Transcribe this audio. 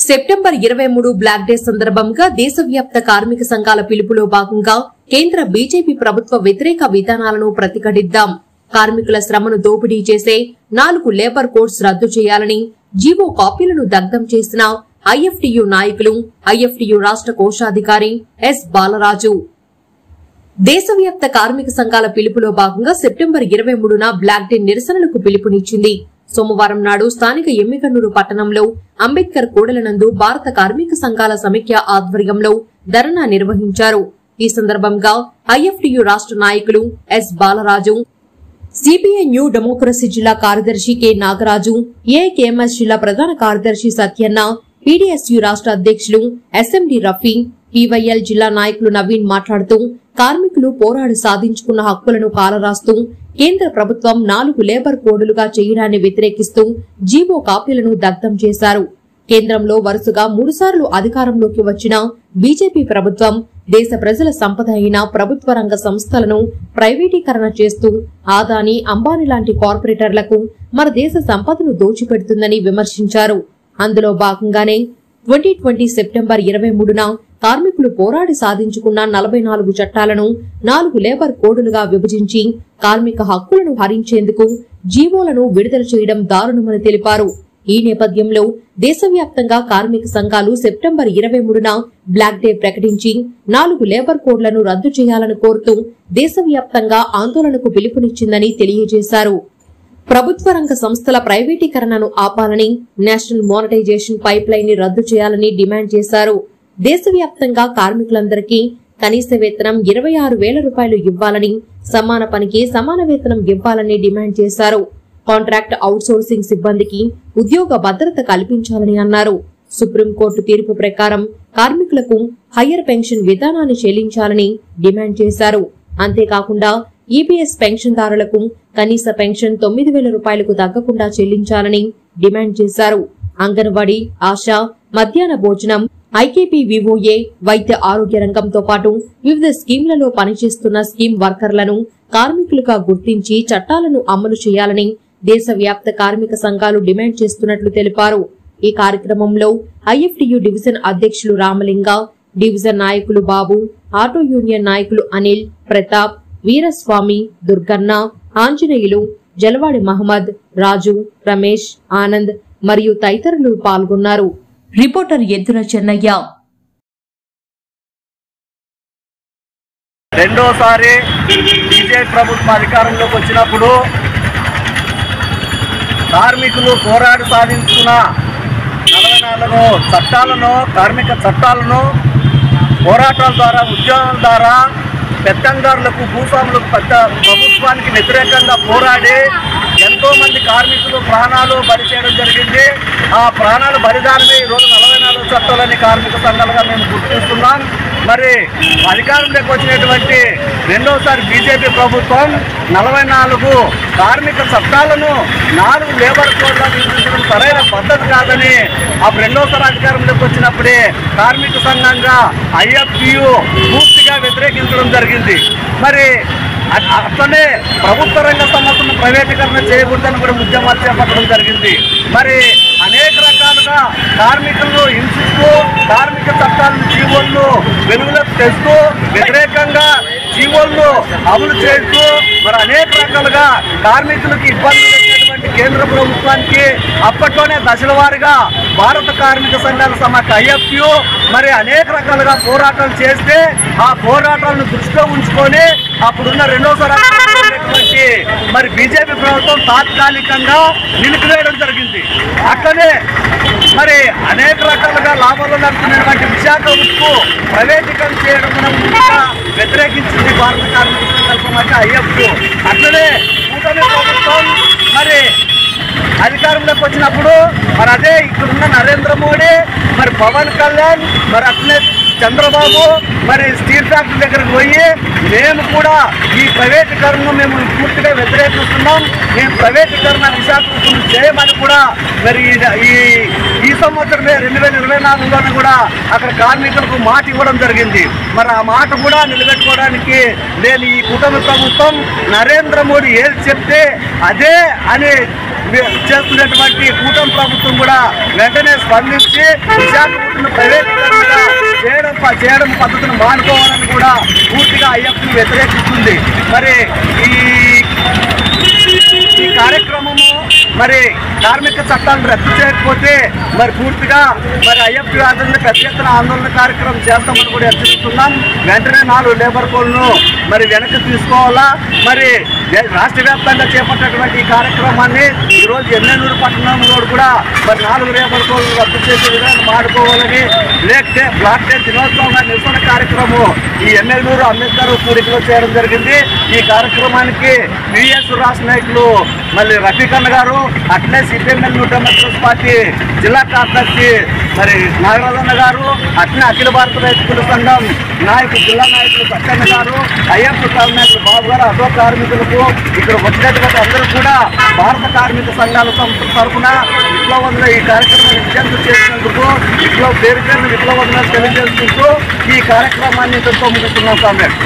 September 23 black day సందర్భంగా దేశవ్యాప్త కార్మిక సంఘాల పిలుపులో భాగంగా కేంద్ర బీజేపీ ప్రభుత్వ వ్యతిరేక విధానాలను ప్రతిఘటిద్దాం, కార్మికుల శ్రమను దోపిడీ చేసే 4 లేబర్ కోడ్స్ రద్దు చేయాలని జీవో కాపీలను దగ్ధం చేసిన ఐఎఫ్టీయూ నాయకులు, ఐఎఫ్టీయూ రాష్ట్ర కోశాధికారి ఎస్ బాలరాజు. దేశవ్యాప్త కార్మిక సంఘాల పిలుపులో భాగంగా సెప్టెంబర్ 23న బ్లాక్ డే నిరసనలకు పిలుపునిచ్చింది. సోమవారం నాడు స్థానిక ఎమ్మిగనూరు పట్టణంలో అంబేద్కర్ కూడలినందు భారత కార్మిక సంఘాల సమైక్య ఆధ్వర్యంలో ధర్నా నిర్వహించారు. ఈ సందర్భంగా ఐఎఫ్టీయూ రాష్ట్ర నాయకులు S Balaraju, CPI New Democracy జిల్లా కార్యదర్శి కె నాగరాజు, ఏఐకేఎంఎస్ జిల్లా ప్రధాన కార్యదర్శి సత్యన్న, పీడీఎస్యూ రాష్ట్ర అధ్యక్షులు ఎస్ఎండి రఫీ, పీవైఎల్ జిల్లా నాయకులు నవీన్ మాట్లాడుతూ కార్మికులు పోరాడి సాధించుకున్న హక్కులను కాలరాస్తూ కేంద్ర ప్రభుత్వం 4 లేబర్ కోడులుగా చేయడాన్ని వ్యతిరేకిస్తూ జీవో కాపీలను దగ్ధం చేశారు. కేంద్రంలో వరుసగా 3 సార్లు అధికారంలోకి వచ్చిన బీజేపీ ప్రభుత్వం దేశ ప్రజల సంపద అయిన ప్రభుత్వ రంగ సంస్థలను ప్రైవేటీకరణ చేస్తూ ఆదాని, అంబానీ లాంటి కార్పొరేటర్లకు మన దేశ సంపదను దోచిపెడుతుందని విమర్శించారు. అందులో భాగంగానే 2020 సెప్టెంబర్ 23న కార్మికులు పోరాడి సాధించుకున్న 44 చట్టాలను 4 లేబర్ కోడులుగా విభజించి కార్మిక హక్కులను హరించేందుకు జీవోలను విడుదల చేయడం దారుణమని తెలిపారు. ఈ నేపథ్యంలో దేశవ్యాప్తంగా కార్మిక సంఘాలు సెప్టెంబర్ 23న బ్లాక్ డే ప్రకటించి 4 లేబర్ కోడ్లను రద్దు చేయాలని కోరుతూ దేశవ్యాప్తంగా ఆందోళనకు పిలుపునిచ్చిందని తెలియజేశారు. ప్రభుత్వ రంగ సంస్థల ప్రైవేటీకరణను ఆపాలని, నేషనల్ మానిటైజేషన్ పైప్ లైన్ ని రద్దు చేయాలని డిమాండ్ చేశారు. దేశవ్యాప్తంగా కార్మికులందరికీ కనీస వేతనం 26,000 రూపాయలు ఇవ్వాలని, సమాన పనికి సమాన వేతనం ఇవ్వాలని డిమాండ్ చేశారు. కాంట్రాక్ట్ అవుట్సోర్సింగ్ సిబ్బందికి ఉద్యోగ భద్రత కల్పించాలని అన్నారు. సుప్రీంకోర్టు తీర్పు ప్రకారం కార్మికులకు హయ్యర్ పెన్షన్ విధానాన్ని చెల్లించాలని డిమాండ్ చేశారు. అంతేకాకుండా ఈపీఎస్ పెన్షన్దారులకు కనీస పెన్షన్ 9,000 రూపాయలకు తగ్గకుండా చెల్లించాలని డిమాండ్ చేశారు. అంగన్వాడీ, ఆశా, మధ్యాహ్న భోజనం, ఐకేపీవీఓఏ, వైద్య ఆరోగ్య రంగంతో పాటు వివిధ స్కీంలలో పనిచేస్తున్న స్కీమ్ వర్కర్లను కార్మికులుగా గుర్తించి చట్టాలను అమలు చేయాలని దేశవ్యాప్త కార్మిక సంఘాలు డిమాండ్ చేస్తున్నట్లు తెలిపారు. ఈ కార్యక్రమంలో ఐఎఫ్టీయూ డివిజన్ అధ్యక్షులు రామలింగ, డివిజన్ నాయకులు బాబు, ఆటో యూనియన్ నాయకులు అనిల్, ప్రతాప్, వీరస్వామి, దుర్గన్న, ఆంజనేయులు, జలవాడి మహమ్మద్, రాజు, రమేష్, ఆనంద్ మరియు తదితరులు పాల్గొన్నారు. రిపోర్టర్ ఎద్దుల చెన్నయ్య. రెండోసారి బీజేపీ ప్రభుత్వం అధికారంలోకి వచ్చినప్పుడు కార్మికులు పోరాడి సాధించుకున్న 44 చట్టాలను, కార్మిక చట్టాలను పోరాటాల ద్వారా, ఉద్యోగాల ద్వారా పెత్తందారులకు, భూస్వాములకు, ప్రభుత్వానికి వ్యతిరేకంగా పోరాడి ఎంతో మంది కార్మికులు ప్రాణాలు బలి చేయడం జరిగింది. ఆ ప్రాణాలు బలిదానమే ఈరోజు 44 చట్టాలని కార్మిక సంఘాలుగా మేము గుర్తిస్తున్నాం. మరి అధికారంలోకి వచ్చినటువంటి రెండోసారి బీజేపీ ప్రభుత్వం 44 కార్మిక చట్టాలను 4 లేబర్ కోడ్గా విభజించడం సరైన పద్ధతి కాదని అప్పుడు రెండోసారి అధికారంలోకి వచ్చినప్పుడే కార్మిక సంఘంగా ఐఎఫ్టీయూ పూర్తిగా వ్యతిరేకించడం జరిగింది. మరి అట్లనే ప్రభుత్వ రంగ సంస్థలను ప్రైవేటీకరణ చేయకూడదని కూడా ఉద్యమాలు చేపట్టడం జరిగింది. మరి అనేక రకాలుగా కార్మికులను హింసిస్తూ, కార్మిక చట్టాలను, జీవోలను వెలుగులోకి తెస్తూ, వ్యతిరేకంగా జీవోలను అమలు చేస్తూ మరి అనేక రకాలుగా కార్మికులకు ఇబ్బందులు పెట్టినటువంటి కేంద్ర ప్రభుత్వానికి అప్పట్లోనే దశల వారీగా భారత కార్మిక సంఘాల సమాఖ్య ఐఎఫ్టీయూ మరి అనేక రకాలుగా పోరాటాలు చేస్తే ఆ పోరాటాలను దృష్టిలో ఉంచుకొని అప్పుడున్న రెండోసారి మరి బీజేపీ ప్రభుత్వం తాత్కాలికంగా నిలిపివేయడం జరిగింది. అట్లనే మరి అనేక రకాలుగా లాభాలు నడుపుతున్నటువంటి విశాఖ ఉక్కు ప్రైవేటీకరణ చేయడం వ్యతిరేకించింది భారత కార్మిక సంఘాల సమాఖ్య ఐఎఫ్టీయూ. అట్లనే కూటమి ప్రభుత్వం మరి అధికారంలోకి వచ్చినప్పుడు మరి అదే ఇక్కడున్న నరేంద్ర మోడీ, మరి పవన్ కళ్యాణ్, మరి అట్లనే చంద్రబాబు మరి స్టీల్ ఫ్యాక్టరీ దగ్గరకు పోయి మేము కూడా ఈ ప్రైవేటీకరణను మేము పూర్తిగా వ్యతిరేకిస్తున్నాం, మేము ప్రైవేటీకరణ విశాఖపట్నం చేయమని కూడా మరి ఈ సంవత్సరమే 2024లోనే కూడా అక్కడ కార్మికులకు మాట ఇవ్వడం జరిగింది. మరి ఆ మాట కూడా నిలబెట్టుకోవడానికి నేను ఈ కుటుంబ ప్రభుత్వం నరేంద్ర మోడీ ఏది చెప్తే అదే అని చేస్తున్నటువంటి కూటమి ప్రభుత్వం కూడా వెంటనే స్పందించి విశాఖపట్నం ప్రైవేటీకరణ చేయడం పద్ధతిని మానుకోవాలని కూడా పూర్తిగా ఐఎఫ్ని వ్యతిరేకిస్తుంది. మరి ఈ కార్యక్రమము మరి కార్మిక చట్టాలను రద్దు చేయకపోతే మరి పూర్తిగా మరి ఐఎఫ్టీ ఆధ్వర్యంలో పెద్ద ఎత్తున ఆందోళన కార్యక్రమం చేస్తామని కూడా హెచ్చరిస్తున్నాం. వెంటనే 4 లేబర్ కోడ్లను మరి వెనక్కి తీసుకోవాలా. మరి రాష్ట్ర వ్యాప్తంగా చేపట్టినటువంటి ఈ కార్యక్రమాన్ని ఈరోజు ఎమ్మెల్యేలు పట్టణంలో కూడా మరి 4 లేబర్ కోడ్లు రద్దు చేసే విధానం మాడుకోవాలని బ్లాక్ డే దినోత్సవంగా నిరసన కార్యక్రమం ఈ ఎమ్మెల్యేలు అంబేద్కర్ కూడికలో చేయడం జరిగింది. ఈ కార్యక్రమానికి పిఎస్ రాష్ట్ర నాయకులు మళ్ళీ రఫీకన్న గారు, అట్లే సిపిఎంఎల్ న్యూ డెమోక్రసీ పార్టీ జిల్లా కార్యదర్శి మరి నాగరాజన్న గారు, అట్లే అఖిల భారత రైతుల సంఘం నాయకులు జిల్లా నాయకులు సత్యన్న గారు, ఐఎఫ్ నాయకులు బాబు గారు, అటో కార్మికులకు ఇక్కడ వచ్చినటువంటి అందరూ కూడా భారత కార్మిక సంఘాల సంస్థ తరఫున విప్లవంలో ఈ కార్యక్రమాన్ని విజయంతం చేసినందుకు విప్లవ పేరు విప్లవంలో తెలియజేసుకుంటూ ఈ కార్యక్రమాన్ని ఇంతతో ముగిస్తున్నాం కామ్రేడ్.